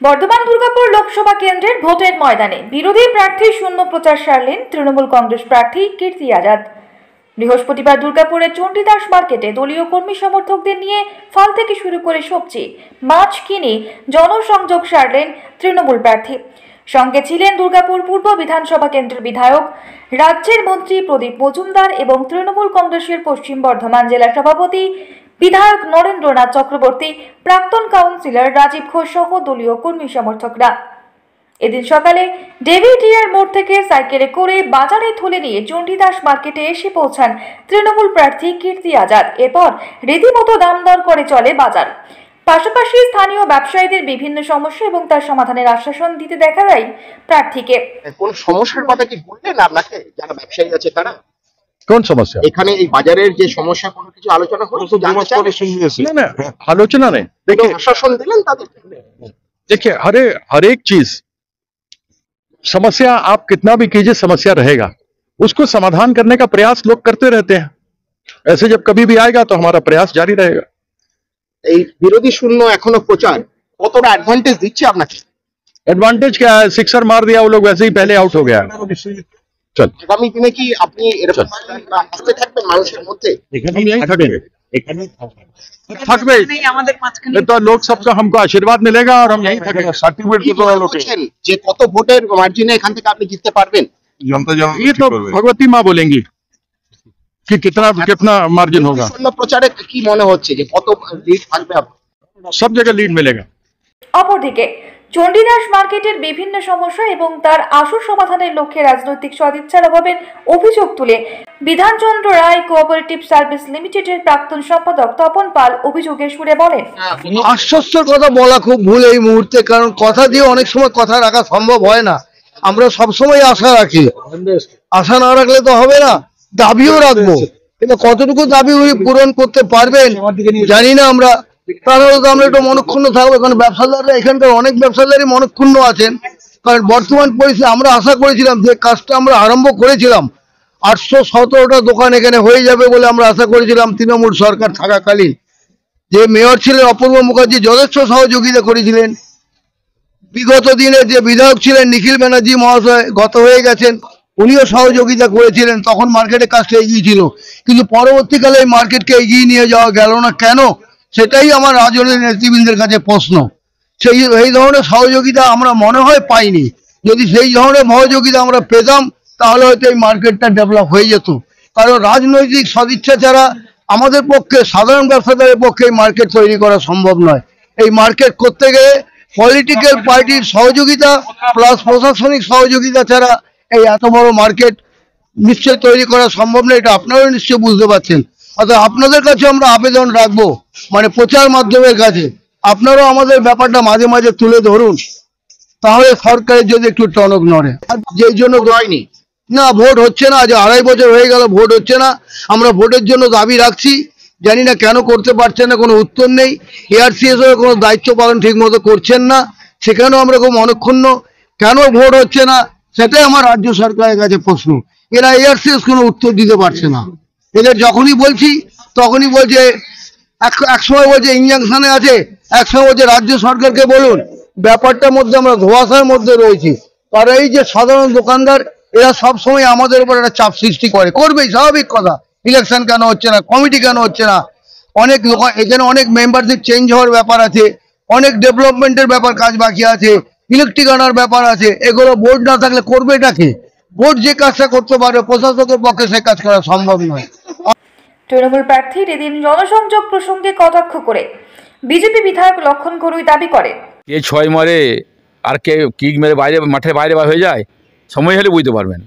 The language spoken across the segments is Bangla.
বর্ধমান দুর্গাপুর লোকসভা কেন্দ্রের ভোটের ময়দানে বিরোধী প্রার্থী শূন্য প্রচার সারলেন তৃণমূল কংগ্রেস প্রার্থী কীর্তি আজাদ। বৃহস্পতিবার দুর্গাপুরের চণ্ডীদাস মার্কেটে দলীয় কর্মী সমর্থকদের নিয়ে ফল থেকে শুরু করে সবজি মাছ কিনে জনসংযোগ সারলেন তৃণমূল প্রার্থী। সঙ্গে ছিলেন দুর্গাপুর পূর্ব বিধানসভা কেন্দ্রের বিধায়ক, রাজ্যের মন্ত্রী প্রদীপ মজুমদার এবং তৃণমূল কংগ্রেসের পশ্চিম বর্ধমান জেলা সভাপতি বিধায়ক নরেন্দ্রনাথ চক্রবর্তী, প্রাক্তন কাউন্সিলর রাজীব ঘোষ সহ দলীয় কর্মী সমর্থকরা। এদিন সকালে ডেভিডিয়ার মোড় থেকে সাইকেলে করে বাজারে থলে নিয়ে চণ্ডীদাস মার্কেটে এসে পৌঁছান তৃণমূল প্রার্থী কীর্তি আজাদ। এরপর রীতিমতো দাম দর করে চলে বাজার। পাশাপাশি স্থানীয় ব্যবসায়ীদের বিভিন্ন সমস্যা এবং তার সমাধানের আশ্বাসন দিতে দেখা যায় প্রার্থীকে। কোন সমস্যার কথা কি বললেন আপনাকে যারা ব্যবসায়ী আছে তারা? কোন সমস্যা? এখানে এই বাজারের যে সমস্যা কোনো কিছু আলোচনা হলো? না, आलोचना नहीं। देखिए, आश्वासन दिलेन तादेरके? देखिए हर एक चीज समस्या आप कितना भी कीजिए समस्या रहेगा, उसको समाधान करने का प्रयास लोग करते रहते हैं। ऐसे जब कभी भी आएगा तो हमारा प्रयास जारी रहेगा। এই বিরোধী শূন্য এখনো প্রচার কতটা অ্যাডভান্টেজ দিচ্ছে আপনাকে? एडवांटेज क्या है? सिक्सर मार दिया वो लोग, वैसे ही पहले आउट हो गया। चल, আগামী দিনে কি আপনি এরকম আসতে থাকবেন মানুষের মধ্যে? हम यहीं थकेंगे, थक गए तो लोग सबका हमको आशीर्वाद मिलेगा और हम यहीं थकेंगे। सर्टिफिकेट কি মনে করছেন যে কত ভোটের মার্জিনে এখান থেকে আপনি জিততে পারবেন? ये तो भगवती माँ बोलेंगी कि कितना मार्जिन होगा। শূন্য প্রচারে কি মনে হচ্ছে যে কত লিড থাকবে আপনার? सब जगह लीड मिलेगा। অপরদিকে চণ্ডীদাস মার্কেটের বিভিন্ন সমস্যা এবং তার আশু সমাধানের লক্ষ্যে রাজনৈতিক সদিচ্ছার অভাবের অভিযোগ তুলে বিধানচন্দ্র রায় কোঅপারেটিভ সার্ভিস লিমিটেডের প্রাক্তন সম্পাদক তপন পাল অভিযোগের সুরে বলেন, আশ্বস্তের কথা বলা খুব ভুল এই মুহূর্তে, কারণ কথা দিয়ে অনেক সময় কথা রাখা সম্ভব হয় না। আমরা সবসময় আশা রাখি, আশা না রাখলে তো হবে না, দাবিও রাখবো, কিন্তু কতটুকু দাবি পূরণ করতে পারবেন জানি না আমরা। তাহলে তো আমরা একটু মনক্ষুণ্ণ থাকবো, কারণ ব্যবসাদাররা এখানকার অনেক ব্যবসাদারই মনক্ষুণ্ণ আছেন। কারণ বর্তমান পরিস্থিতি আমরা আশা করেছিলাম যে কাজটা আমরা আরম্ভ করেছিলাম 817টা দোকান এখানে হয়ে যাবে বলে আমরা আশা করেছিলাম। তৃণমূল সরকার থাকাকালীন যে মেয়র ছিলেন অপূর্ব মুখার্জি যথেষ্ট সহযোগিতা করেছিলেন। বিগত দিনে যে বিধায়ক ছিলেন নিখিল ব্যানার্জি মহাশয় গত হয়ে গেছেন, উনিও সহযোগিতা করেছিলেন, তখন মার্কেটের কাজটা এগিয়ে ছিল। কিন্তু পরবর্তীকালে এই মার্কেটকে এগিয়ে নিয়ে যাওয়া গেল না কেন, সেটাই আমার রাজনৈতিক নেতৃবৃন্দের কাছে প্রশ্ন। এই ধরনের সহযোগিতা আমরা মনে হয় পাইনি। যদি সেই ধরনের সহযোগিতা আমরা পেতাম তাহলে হয়তো এই মার্কেটটা ডেভেলপ হয়ে যেত। কারণ রাজনৈতিক সদিচ্ছা ছাড়া আমাদের পক্ষে, সাধারণ ব্যবসাদারের পক্ষে এই মার্কেট তৈরি করা সম্ভব নয়। এই মার্কেট করতে গেলে পলিটিক্যাল পার্টির সহযোগিতা প্লাস প্রশাসনিক সহযোগিতা ছাড়া এই এত বড় মার্কেট নিশ্চয় তৈরি করা সম্ভব নয়, এটা আপনারাও নিশ্চয় বুঝতে পারছেন। অর্থাৎ আপনাদের কাছে আমরা আবেদন রাখবো, মানে প্রচার মাধ্যমের কাছে আপনারাও আমাদের ব্যাপারটা মাঝে মাঝে তুলে ধরুন, তাহলে সরকারের যদি একটু টনক নড়ে। যেই জন্য হয়নি না, ভোট হচ্ছে না, আজ 2.5 বছর হয়ে গেল ভোট হচ্ছে না। আমরা ভোটের জন্য দাবি রাখছি, জানি না কেন করতে পারছেন না, কোনো উত্তর নেই। এআরসিএস এর কোনো দায়িত্ব পালন ঠিক মতো করছেন না, সেখানেও আমরা খুব মনক্ষুণ্ণ। কেন ভোট হচ্ছে না সেটাই আমার রাজ্য সরকারের কাছে প্রশ্ন। এরা এআরসিএস কোনো উত্তর দিতে পারছে না। এদের যখনই বলছি তখনই বলছে, এক সময় বলছে ইনজাংশনে আছে, এক সময় বলছে রাজ্য সরকারকে বলুন। ব্যাপারটার মধ্যে আমরা ধোঁয়াশার মধ্যে রয়েছি। আর এই যে সাধারণ দোকানদার, এরা সব সময় আমাদের উপর একটা চাপ সৃষ্টি করবেই, স্বাভাবিক কথা। ইলেকশন কেন হচ্ছে না, কমিটি কেন হচ্ছে না, অনেক এখানে অনেক মেম্বারশিপ চেঞ্জ হওয়ার ব্যাপার আছে, অনেক ডেভেলপমেন্টের ব্যাপার কাজ বাকি আছে, ইলেকট্রিক আনার ব্যাপার আছে। এগুলো বোর্ড না থাকলে করবে এটাকে? বোর্ড যে কাজটা করতে পারে প্রশাসকের পক্ষে সে কাজ করা সম্ভব নয়। তৃণমূল প্রার্থীর এদিন জনসংযোগ প্রসঙ্গে কটাক্ষ করে বিজেপি বিধায়ক লক্ষণ গরুই দাবি করে, কে 6 মারে আর কে কিক মেরে বাইরে মাঠের বাইরে হয়ে যায়, সময় হলে বুঝতে পারবেন।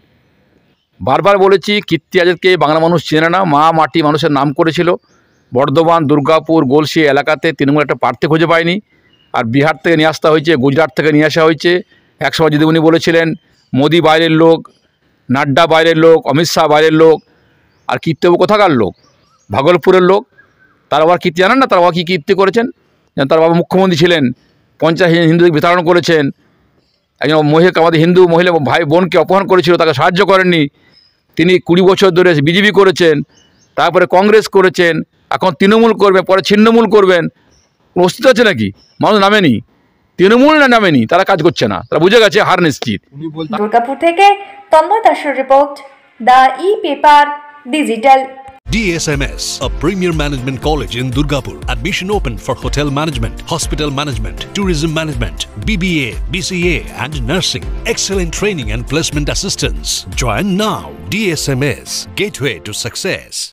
বারবার বলেছি কীর্তি আজাদকে বাংলা মানুষ চেনে না, মা মাটি মানুষের নাম করেছিল। বর্ধমান, দুর্গাপুর, গলসি এলাকাতে তৃণমূল একটা প্রার্থী খুঁজে পায়নি, আর বিহার থেকে নিয়ে আসতে হয়েছে, গুজরাট থেকে নিয়ে আসা হয়েছে। একসময় যদি উনি বলেছিলেন মোদি বাইরের লোক, নাড্ডা বাইরের লোক, অমিত শাহ বাইরের লোক, আর কীর্তিবাবু কোথাকার লোক? ভাগলপুরের লোক। তার আবার কীর্তি জানেন না তার বাবা কী কীর্তি করেছেন? তার বাবা মুখ্যমন্ত্রী ছিলেন, 50 হিন্দুদের বিতাড়ন করেছেন। একজন আমাদের হিন্দু মহিলা ভাই বোনকে অপহরণ করেছিল, তাকে সাহায্য করেননি। তিনি 20 বছর ধরে বিজেপি করেছেন, তারপরে কংগ্রেস করেছেন, এখন তৃণমূল করবেন, পরে ছিন্নমূল করবেন। অস্তিত্ব আছে নাকি? মানুষ নামেনি। তৃণমূল না নামেনি, তারা কাজ করছে না, তারা বুঝে গেছে হার নিশ্চিত। দুর্গাপুর থেকে তন্ময় দাসের report, the e-paper digital. DSMS, a premier management college in Durgapur. Admission open for hotel management, hospital management, tourism management, BBA, BCA and nursing. Excellent training and placement assistance. Join now. DSMS, gateway to success.